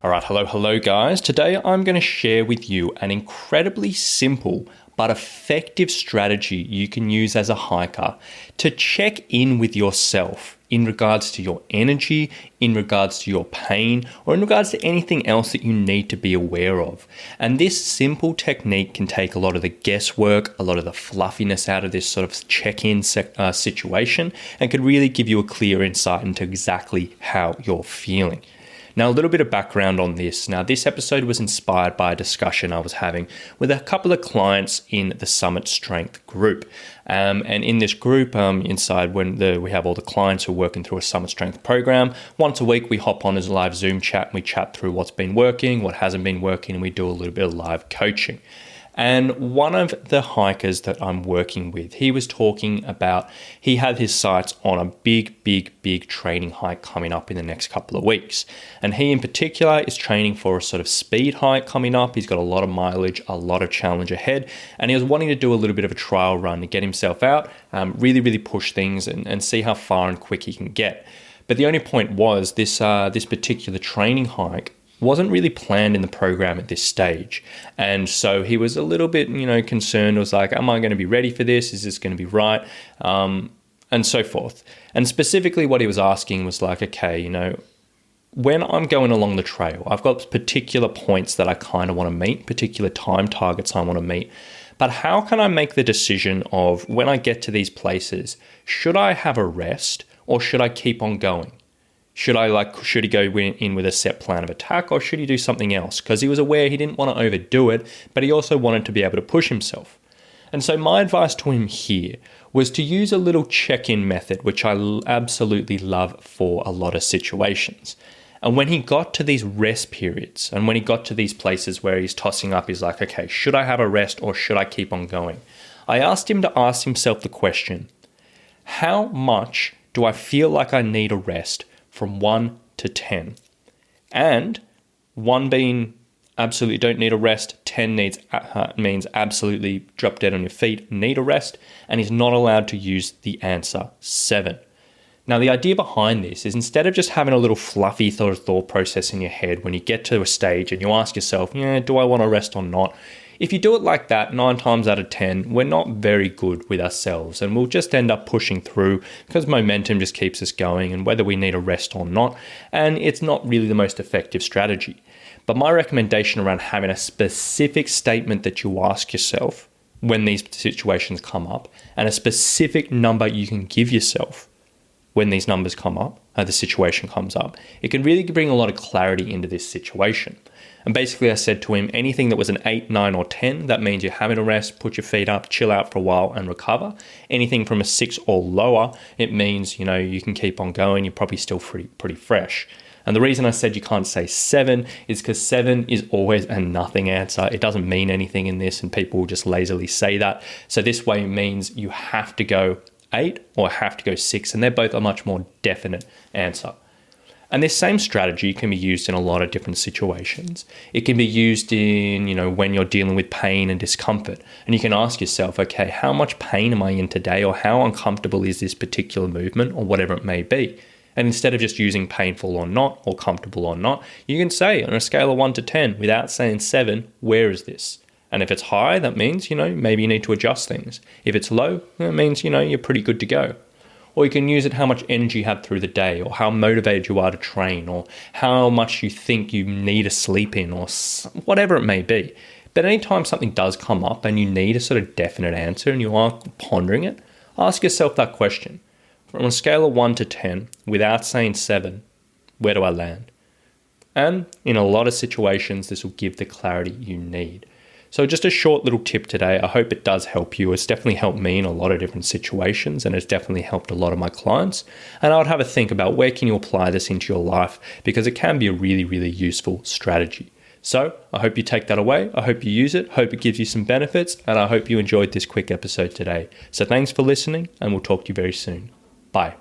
All right, hello guys. Today I'm going to share with you an incredibly simple but effective strategy you can use as a hiker to check in with yourself in regards to your energy, in regards to your pain, or in regards to anything else that you need to be aware of. And this simple technique can take a lot of the guesswork, a lot of the fluffiness out of this sort of check-in situation, and could really give you a clear insight into exactly how you're feeling. Now, a little bit of background on this. Now, this episode was inspired by a discussion I was having with a couple of clients in the Summit Strength group. And in this group, inside we have all the clients who are working through a Summit Strength program. Once a week, we hop on as a live Zoom chat and we chat through what's been working, what hasn't been working, and we do a little bit of live coaching. And one of the hikers that I'm working with, he was talking about, he had his sights on a big training hike coming up in the next couple of weeks. And he in particular is training for a sort of speed hike coming up. He's got a lot of mileage, a lot of challenge ahead. And he was wanting to do a little bit of a trial run to get himself out, really push things and see how far and quick he can get. But the only point was this particular training hike wasn't really planned in the program at this stage. And so he was a little bit, concerned. It was like, am I going to be ready for this? Is this going to be right? And so forth. And specifically what he was asking was like, okay, when I'm going along the trail, I've got particular points that I kind of want to meet, particular time targets I want to meet. But how can I make the decision of when I get to these places, should I have a rest or should I keep on going? Should he go in with a set plan of attack or should he do something else? Because he was aware he didn't want to overdo it, but he also wanted to be able to push himself. And so my advice to him here was to use a little check-in method, which I absolutely love for a lot of situations. And when he got to these rest periods and when he got to these places where he's tossing up, he's like, okay, should I have a rest or should I keep on going? I asked him to ask himself the question, how much do I feel like I need a rest from 1 to 10? And 1 being absolutely don't need a rest, 10 means absolutely drop dead on your feet, need a rest, and is not allowed to use the answer 7. Now, the idea behind this is instead of just having a little fluffy thought process in your head when you get to a stage and you ask yourself, do I want to rest or not? If you do it like that, 9 times out of 10, we're not very good with ourselves and we'll just end up pushing through because momentum just keeps us going and whether we need a rest or not. And it's not really the most effective strategy. But my recommendation around having a specific statement that you ask yourself when these situations come up and a specific number you can give yourself when these numbers come up, the situation comes up, it can really bring a lot of clarity into this situation. And basically I said to him, anything that was an 8, 9, or 10, that means you're having a rest, put your feet up, chill out for a while and recover. Anything from a 6 or lower, it means, you can keep on going. You're probably still pretty fresh. And the reason I said you can't say 7 is because 7 is always a nothing answer. It doesn't mean anything in this and people will just lazily say that. So this way means you have to go 8 or have to go 6, and they're both a much more definite answer. And this same strategy can be used in a lot of different situations. It can be used in, when you're dealing with pain and discomfort. And you can ask yourself, okay, how much pain am I in today? Or how uncomfortable is this particular movement or whatever it may be? And instead of just using painful or not, or comfortable or not, you can say on a scale of 1 to 10, without saying 7, where is this? And if it's high, that means, maybe you need to adjust things. If it's low, that means, you're pretty good to go. Or you can use it how much energy you have through the day, or how motivated you are to train, or how much you think you need to sleep in, or whatever it may be. But anytime something does come up and you need a sort of definite answer and you are pondering it, ask yourself that question. From a scale of 1 to 10, without saying 7, where do I land? And in a lot of situations, this will give the clarity you need. So just a short little tip today. I hope it does help you. It's definitely helped me in a lot of different situations and it's definitely helped a lot of my clients. And I would have a think about where can you apply this into your life because it can be a really useful strategy. So I hope you take that away. I hope you use it. Hope it gives you some benefits. And I hope you enjoyed this quick episode today. So thanks for listening and we'll talk to you very soon. Bye.